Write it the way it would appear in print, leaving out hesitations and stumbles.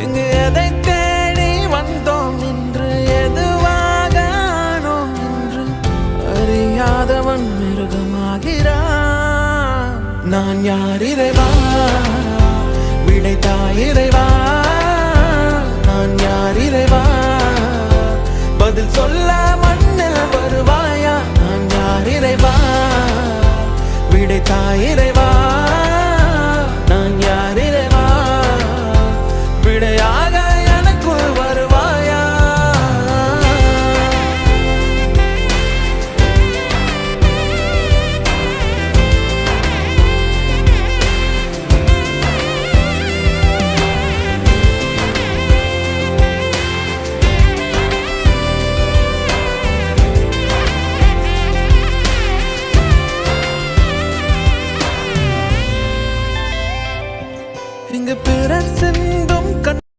இங்கு எதை தேடி வந்தோம் என்று எதுவாக ஆனோம் என்று அறியாதவன் மிருகமாகிறான். நான் யார் இறைவா, விடைத்தாய் இறைவா. நான் யார் இறைவா, பதில் சொல்ல மண்ணில் வருவாயா. நான் யார் இறைவா, விடைத்தாய் இறைவா.